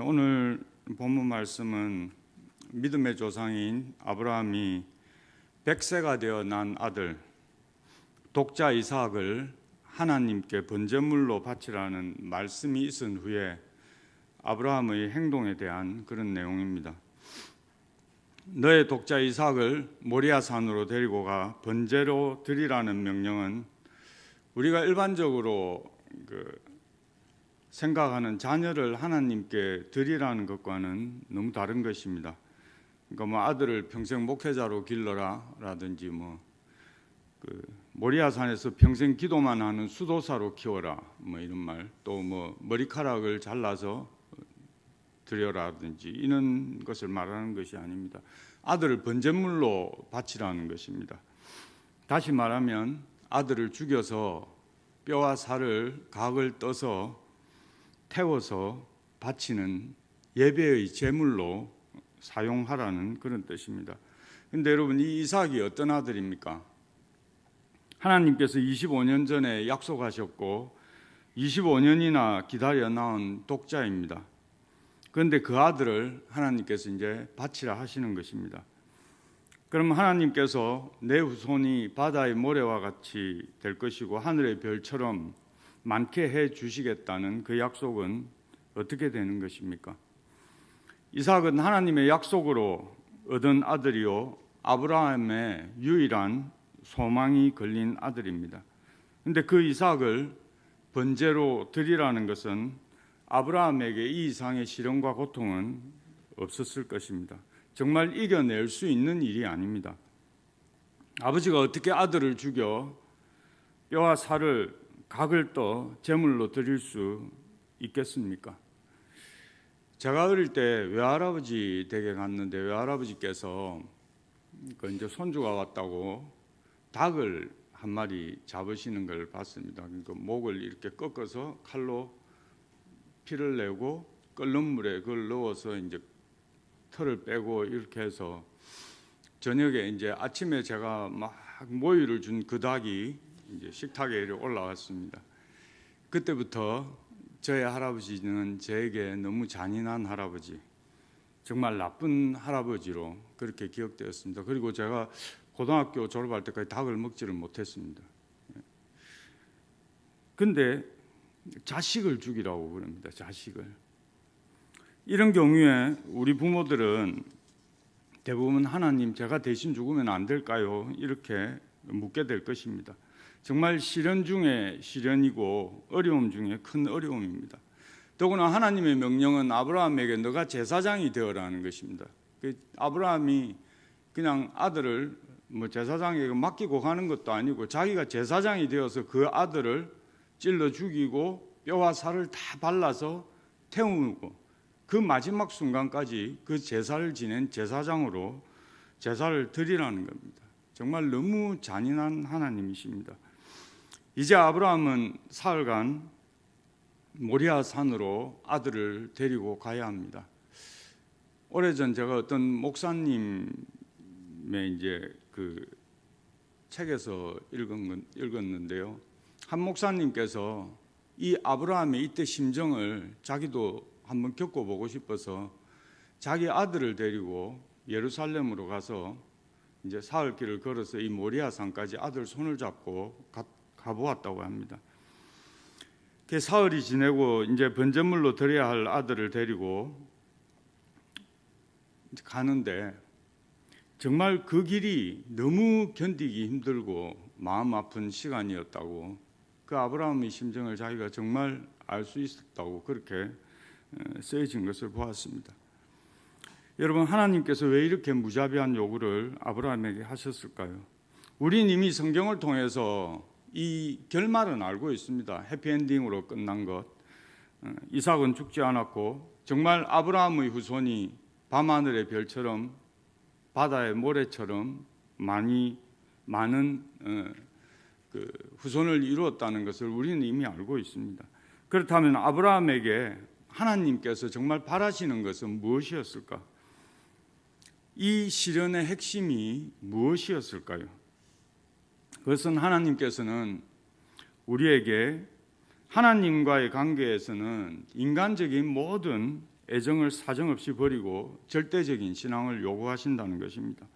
오늘 본문 말씀은 믿음의 조상인 아브라함이 100세가 되어 난 아들 독자 이삭을 하나님께 번제물로 바치라는 말씀이 있은 후에 아브라함의 행동에 대한 그런 내용입니다. 너의 독자 이삭을 모리아 산으로 데리고 가 번제로 드리라는 명령은 우리가 일반적으로 생각하는 자녀를 하나님께 드리라는 것과는 너무 다른 것입니다. 그러니까 아들을 평생 목회자로 길러라라든지 모리아산에서 평생 기도만 하는 수도사로 키워라 이런 말, 또 머리카락을 잘라서 드려라든지 이런 것을 말하는 것이 아닙니다. 아들을 번제물로 바치라는 것입니다. 다시 말하면 아들을 죽여서 뼈와 살을 각을 떠서 태워서 바치는 예배의 제물로 사용하라는 그런 뜻입니다. 그런데 여러분, 이 이삭이 어떤 아들입니까? 하나님께서 25년 전에 약속하셨고 25년이나 기다려 낳은 독자입니다. 그런데 그 아들을 하나님께서 이제 바치라 하시는 것입니다. 그럼 하나님께서 내 후손이 바다의 모래와 같이 될 것이고 하늘의 별처럼 많게 해 주시겠다는 그 약속은 어떻게 되는 것입니까? 이삭은 하나님의 약속으로 얻은 아들이요 아브라함의 유일한 소망이 걸린 아들입니다. 그런데 그 이삭을 번제로 드리라는 것은 아브라함에게 이 이상의 시련과 고통은 없었을 것입니다. 정말 이겨낼 수 있는 일이 아닙니다. 아버지가 어떻게 아들을 죽여 뼈와 살을 각을 떠 제물로 드릴 수 있겠습니까? 제가 어릴 때 외할아버지 댁에 갔는데 외할아버지께서 이제 손주가 왔다고 닭을 한 마리 잡으시는 걸 봤습니다. 그러니까 목을 이렇게 꺾어서 칼로 피를 내고 끓는 물에 그걸 넣어서 이제 털을 빼고 이렇게 해서 저녁에 이제 아침에 제가 막 모유를 준 그 닭이 이제 식탁에 이렇게 올라왔습니다. 그때부터 저희 할아버지는 저에게 너무 잔인한 할아버지, 정말 나쁜 할아버지로 그렇게 기억되었습니다. 그리고 제가 고등학교 졸업할 때까지 닭을 먹지를 못했습니다. 근데 자식을 죽이라고 그럽니다. 자식을. 이런 경우에 우리 부모들은 대부분 하나님, 제가 대신 죽으면 안 될까요? 이렇게 묻게 될 것입니다. 정말 시련 중에 시련이고 어려움 중에 큰 어려움입니다. 더구나 하나님의 명령은 아브라함에게 너가 제사장이 되어라는 것입니다. 아브라함이 그냥 아들을 제사장에게 맡기고 가는 것도 아니고 자기가 제사장이 되어서 그 아들을 찔러 죽이고 뼈와 살을 다 발라서 태우고 그 마지막 순간까지 그 제사를 지낸 제사장으로 제사를 드리라는 겁니다. 정말 너무 잔인한 하나님이십니다. 이제 아브라함은 사흘간 모리아 산으로 아들을 데리고 가야 합니다. 오래전 제가 어떤 목사님의 이제 그 책에서 읽었는데요. 한 목사님께서 이 아브라함의 이때 심정을 자기도 한번 겪어보고 싶어서 자기 아들을 데리고 예루살렘으로 가서 이제 사흘길을 걸어서 이 모리아 산까지 아들 손을 잡고 가보았다고 합니다. 사흘이 지내고 이제 번제물로 드려야 할 아들을 데리고 가는데 정말 그 길이 너무 견디기 힘들고 마음 아픈 시간이었다고, 그 아브라함의 심정을 자기가 정말 알 수 있었다고 그렇게 쓰여진 것을 보았습니다. 여러분, 하나님께서 왜 이렇게 무자비한 요구를 아브라함에게 하셨을까요? 우린 이미 성경을 통해서 이 결말은 알고 있습니다. 해피엔딩으로 끝난 것. 이삭은 죽지 않았고 정말 아브라함의 후손이 밤하늘의 별처럼 바다의 모래처럼 많은 그 후손을 이루었다는 것을 우리는 이미 알고 있습니다. 그렇다면 아브라함에게 하나님께서 정말 바라시는 것은 무엇이었을까? 이 시련의 핵심이 무엇이었을까요? 그것은 하나님께서는 우리에게 하나님과의 관계에서는 인간적인 모든 애정을 사정없이 버리고 절대적인 신앙을 요구하신다는 것입니다.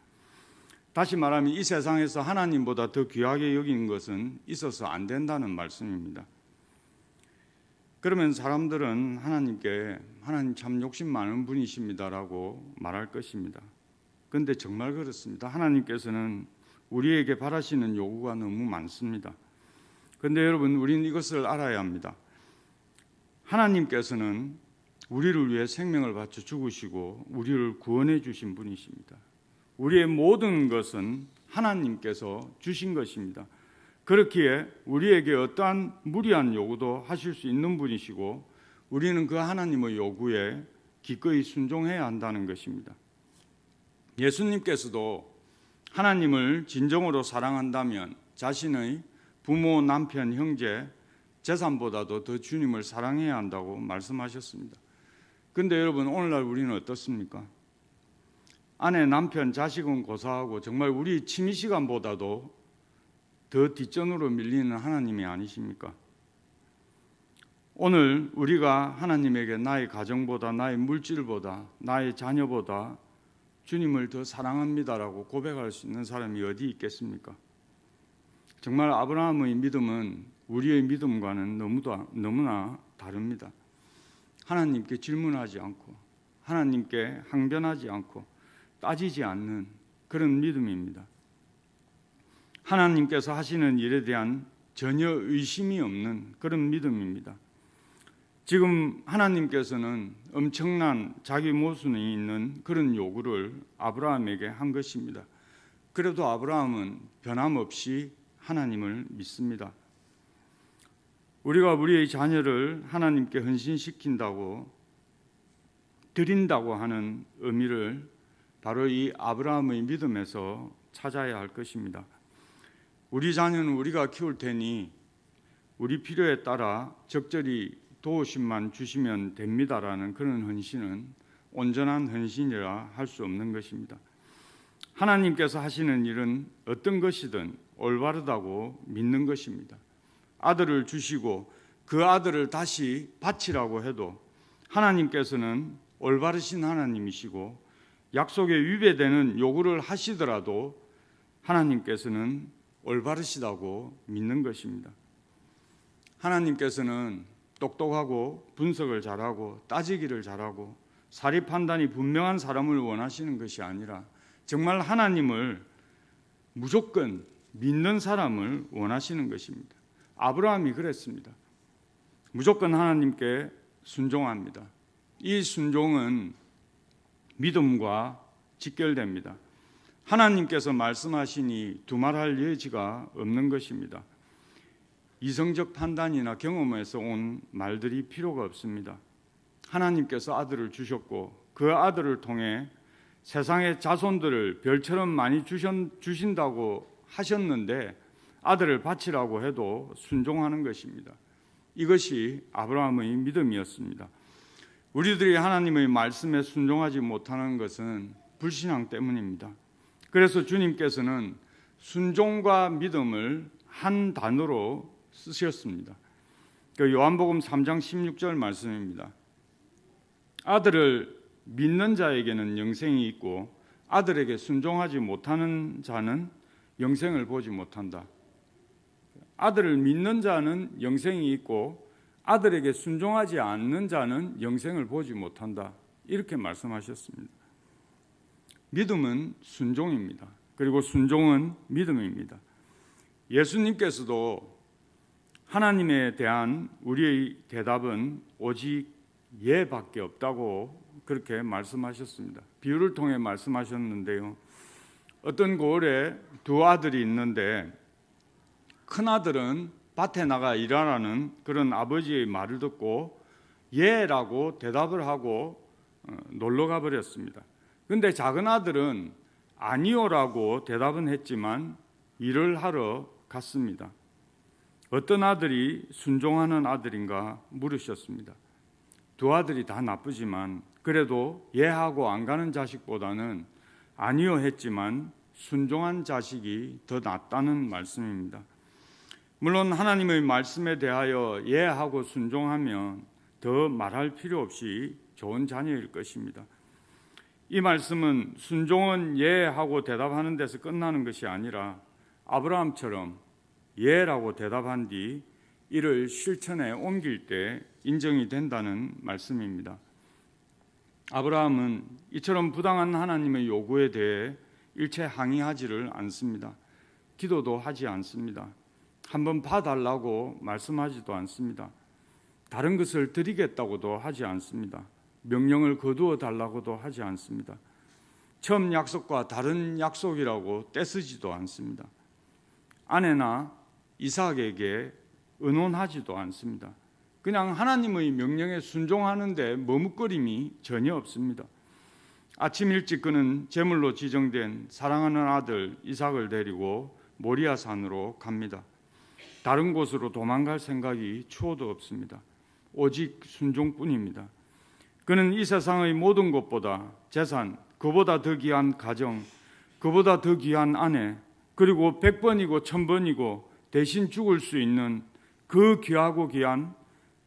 다시 말하면 이 세상에서 하나님보다 더 귀하게 여기는 것은 있어서 안 된다는 말씀입니다. 그러면 사람들은 하나님께 하나님 참 욕심 많은 분이십니다라고 말할 것입니다. 그런데 정말 그렇습니다. 하나님께서는 우리에게 바라시는 요구가 너무 많습니다. 그런데 여러분, 우리는 이것을 알아야 합니다. 하나님께서는 우리를 위해 생명을 바쳐 죽으시고 우리를 구원해 주신 분이십니다. 우리의 모든 것은 하나님께서 주신 것입니다. 그렇기에 우리에게 어떠한 무리한 요구도 하실 수 있는 분이시고 우리는 그 하나님의 요구에 기꺼이 순종해야 한다는 것입니다. 예수님께서도 하나님을 진정으로 사랑한다면 자신의 부모, 남편, 형제, 재산보다도 더 주님을 사랑해야 한다고 말씀하셨습니다. 그런데 여러분, 오늘날 우리는 어떻습니까? 아내, 남편, 자식은 고사하고 정말 우리 취미 시간보다도 더 뒷전으로 밀리는 하나님이 아니십니까? 오늘 우리가 하나님에게 나의 가정보다, 나의 물질보다, 나의 자녀보다 주님을 더 사랑합니다라고 고백할 수 있는 사람이 어디 있겠습니까? 정말 아브라함의 믿음은 우리의 믿음과는 너무나 다릅니다. 하나님께 질문하지 않고 하나님께 항변하지 않고 따지지 않는 그런 믿음입니다. 하나님께서 하시는 일에 대한 전혀 의심이 없는 그런 믿음입니다. 지금 하나님께서는 엄청난 자기 모순이 있는 그런 요구를 아브라함에게 한 것입니다. 그래도 아브라함은 변함없이 하나님을 믿습니다. 우리가 우리의 자녀를 하나님께 헌신시킨다고 드린다고 하는 의미를 바로 이 아브라함의 믿음에서 찾아야 할 것입니다. 우리 자녀는 우리가 키울 테니 우리 필요에 따라 적절히 도우심만 주시면 됩니다라는 그런 헌신은 온전한 헌신이라 할 수 없는 것입니다. 하나님께서 하시는 일은 어떤 것이든 올바르다고 믿는 것입니다. 아들을 주시고 그 아들을 다시 바치라고 해도 하나님께서는 올바르신 하나님이시고 약속에 위배되는 요구를 하시더라도 하나님께서는 올바르시다고 믿는 것입니다. 하나님께서는 똑똑하고 분석을 잘하고 따지기를 잘하고 사리 판단이 분명한 사람을 원하시는 것이 아니라 정말 하나님을 무조건 믿는 사람을 원하시는 것입니다. 아브라함이 그랬습니다. 무조건 하나님께 순종합니다. 이 순종은 믿음과 직결됩니다. 하나님께서 말씀하시니 두말할 여지가 없는 것입니다. 이성적 판단이나 경험에서 온 말들이 필요가 없습니다. 하나님께서 아들을 주셨고 그 아들을 통해 세상의 자손들을 별처럼 많이 주신다고 하셨는데 아들을 바치라고 해도 순종하는 것입니다. 이것이 아브라함의 믿음이었습니다. 우리들이 하나님의 말씀에 순종하지 못하는 것은 불신앙 때문입니다. 그래서 주님께서는 순종과 믿음을 한 단어로 쓰셨습니다. 요한복음 3장 16절 말씀입니다. 아들을 믿는 자에게는 영생이 있고 아들에게 순종하지 못하는 자는 영생을 보지 못한다. 아들을 믿는 자는 영생이 있고 아들에게 순종하지 않는 자는 영생을 보지 못한다. 이렇게 말씀하셨습니다. 믿음은 순종입니다. 그리고 순종은 믿음입니다. 예수님께서도 하나님에 대한 우리의 대답은 오직 예밖에 없다고 그렇게 말씀하셨습니다. 비유를 통해 말씀하셨는데요. 어떤 고을에 두 아들이 있는데 큰 아들은 밭에 나가 일하라는 그런 아버지의 말을 듣고 예라고 대답을 하고 놀러 가버렸습니다. 그런데 작은 아들은 아니요라고 대답은 했지만 일을 하러 갔습니다. 어떤 아들이 순종하는 아들인가 물으셨습니다. 두 아들이 다 나쁘지만 그래도 예하고 안 가는 자식보다는 아니요 했지만 순종한 자식이 더 낫다는 말씀입니다. 물론 하나님의 말씀에 대하여 예하고 순종하면 더 말할 필요 없이 좋은 자녀일 것입니다. 이 말씀은 순종은 예 하고 대답하는 데서 끝나는 것이 아니라 아브라함처럼 예라고 대답한 뒤 이를 실천에 옮길 때 인정이 된다는 말씀입니다. 아브라함은 이처럼 부당한 하나님의 요구에 대해 일체 항의하지를 않습니다. 기도도 하지 않습니다. 한번 봐달라고 말씀하지도 않습니다. 다른 것을 드리겠다고도 하지 않습니다. 명령을 거두어 달라고도 하지 않습니다. 처음 약속과 다른 약속이라고 떼쓰지도 않습니다. 아내나 이삭에게 의논하지도 않습니다. 그냥 하나님의 명령에 순종하는데 머뭇거림이 전혀 없습니다. 아침 일찍 그는 제물로 지정된 사랑하는 아들 이삭을 데리고 모리아 산으로 갑니다. 다른 곳으로 도망갈 생각이 추호도 없습니다. 오직 순종뿐입니다. 그는 이 세상의 모든 것보다 재산, 그보다 더 귀한 가정, 그보다 더 귀한 아내, 그리고 100번이고 1000번이고 대신 죽을 수 있는 그 귀하고 귀한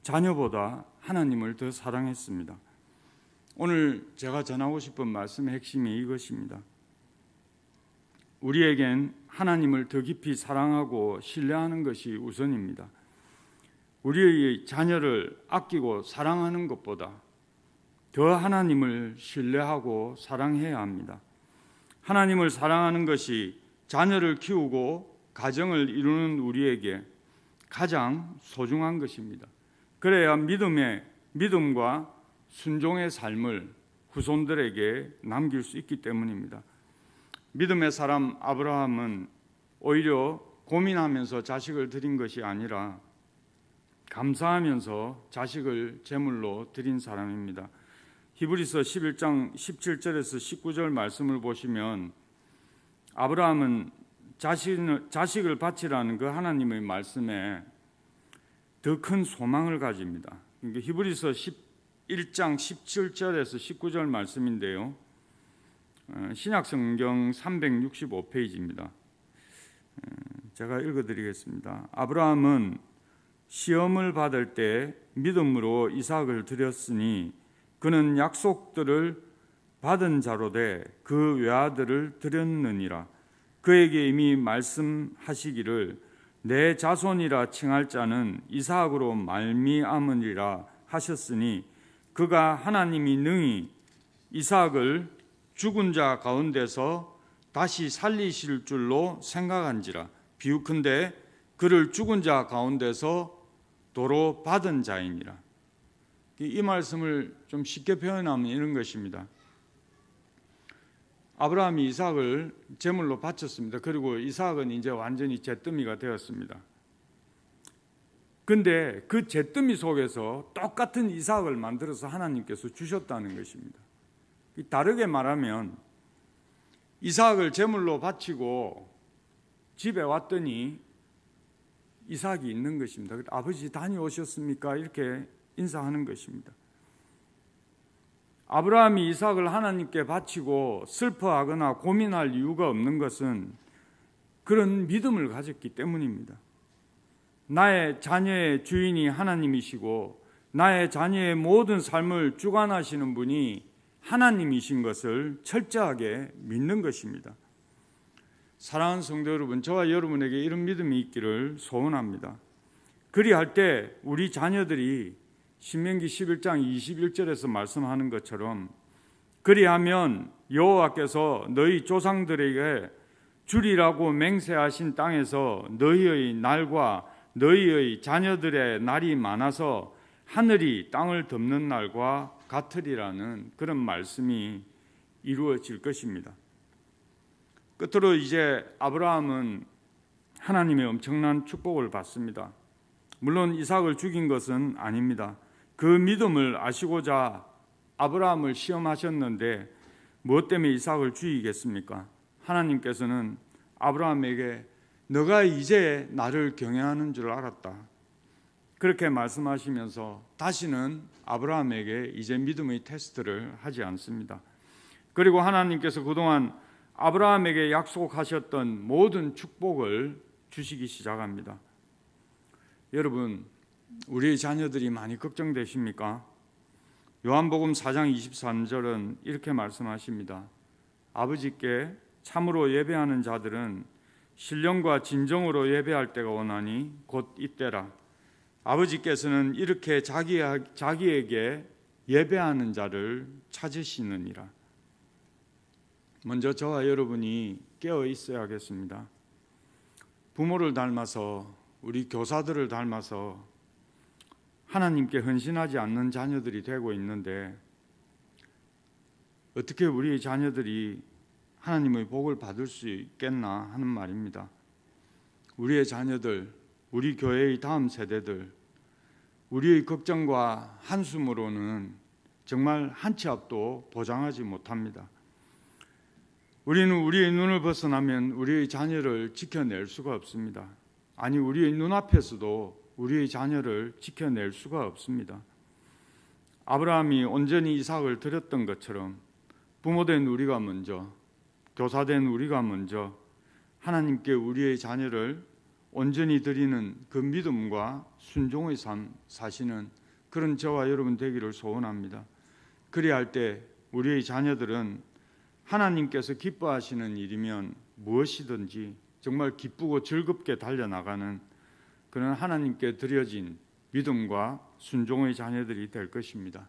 자녀보다 하나님을 더 사랑했습니다. 오늘 제가 전하고 싶은 말씀의 핵심이 이것입니다. 우리에겐 하나님을 더 깊이 사랑하고 신뢰하는 것이 우선입니다. 우리의 자녀를 아끼고 사랑하는 것보다 더 하나님을 신뢰하고 사랑해야 합니다. 하나님을 사랑하는 것이 자녀를 키우고 가정을 이루는 우리에게 가장 소중한 것입니다. 그래야 믿음과 순종의 삶을 후손들에게 남길 수 있기 때문입니다. 믿음의 사람 아브라함은 오히려 고민하면서 자식을 드린 것이 아니라 감사하면서 자식을 제물로 드린 사람입니다. 히브리서 11장 17절에서 19절 말씀을 보시면 아브라함은 자식을 바치라는 그 하나님의 말씀에 더 큰 소망을 가집니다. 히브리서 11장 17절에서 19절 말씀인데요. 신약성경 365페이지입니다. 제가 읽어드리겠습니다. 아브라함은 시험을 받을 때 믿음으로 이삭을 드렸으니 그는 약속들을 받은 자로 돼 그 외아들을 드렸느니라. 그에게 이미 말씀하시기를 내 자손이라 칭할 자는 이삭으로 말미암으리라 하셨으니 그가 하나님이 능히 이삭을 죽은 자 가운데서 다시 살리실 줄로 생각한지라. 비유컨대 그를 죽은 자 가운데서 도로 받은 자이니라. 이 말씀을 좀 쉽게 표현하면 이런 것입니다. 아브라함이 이삭을 제물로 바쳤습니다. 그리고 이삭은 이제 완전히 잿더미가 되었습니다. 근데 그 잿더미 속에서 똑같은 이삭을 만들어서 하나님께서 주셨다는 것입니다. 다르게 말하면 이삭을 제물로 바치고 집에 왔더니 이삭이 있는 것입니다. 아버지 다녀오셨습니까? 이렇게 인사하는 것입니다. 아브라함이 이삭을 하나님께 바치고 슬퍼하거나 고민할 이유가 없는 것은 그런 믿음을 가졌기 때문입니다. 나의 자녀의 주인이 하나님이시고 나의 자녀의 모든 삶을 주관하시는 분이 하나님이신 것을 철저하게 믿는 것입니다. 사랑하는 성도 여러분, 저와 여러분에게 이런 믿음이 있기를 소원합니다. 그리할 때 우리 자녀들이 신명기 11장 21절에서 말씀하는 것처럼 그리하면 여호와께서 너희 조상들에게 주리라고 맹세하신 땅에서 너희의 날과 너희의 자녀들의 날이 많아서 하늘이 땅을 덮는 날과 같으리라는 그런 말씀이 이루어질 것입니다. 끝으로 이제 아브라함은 하나님의 엄청난 축복을 받습니다. 물론 이삭을 죽인 것은 아닙니다. 그 믿음을 아시고자 아브라함을 시험하셨는데 무엇 때문에 이삭을 죽이겠습니까? 하나님께서는 아브라함에게 너가 이제 나를 경외하는 줄 알았다. 그렇게 말씀하시면서 다시는 아브라함에게 이제 믿음의 테스트를 하지 않습니다. 그리고 하나님께서 그동안 아브라함에게 약속하셨던 모든 축복을 주시기 시작합니다. 여러분, 우리 자녀들이 많이 걱정되십니까? 요한복음 4장 23절은 이렇게 말씀하십니다. 아버지께 참으로 예배하는 자들은 신령과 진정으로 예배할 때가 오나니 곧 이때라. 아버지께서는 이렇게 자기에게 예배하는 자를 찾으시느니라. 먼저 저와 여러분이 깨어 있어야겠습니다. 부모를 닮아서, 우리 교사들을 닮아서 하나님께 헌신하지 않는 자녀들이 되고 있는데, 어떻게 우리의 자녀들이 하나님의 복을 받을 수 있겠나 하는 말입니다. 우리의 자녀들, 우리 교회의 다음 세대들, 우리의 걱정과 한숨으로는 정말 한 치 앞도 보장하지 못합니다. 우리는 우리의 눈을 벗어나면 우리의 자녀를 지켜낼 수가 없습니다. 아니, 우리의 눈앞에서도 우리의 자녀를 지켜낼 수가 없습니다. 아브라함이 온전히 이삭을 드렸던 것처럼 부모된 우리가 먼저, 교사된 우리가 먼저 하나님께 우리의 자녀를 온전히 드리는 그 믿음과 순종의 삶 사시는 그런 저와 여러분 되기를 소원합니다. 그리야 할 때 우리의 자녀들은 하나님께서 기뻐하시는 일이면 무엇이든지 정말 기쁘고 즐겁게 달려나가는 그런 하나님께 드려진 믿음과 순종의 자녀들이 될 것입니다.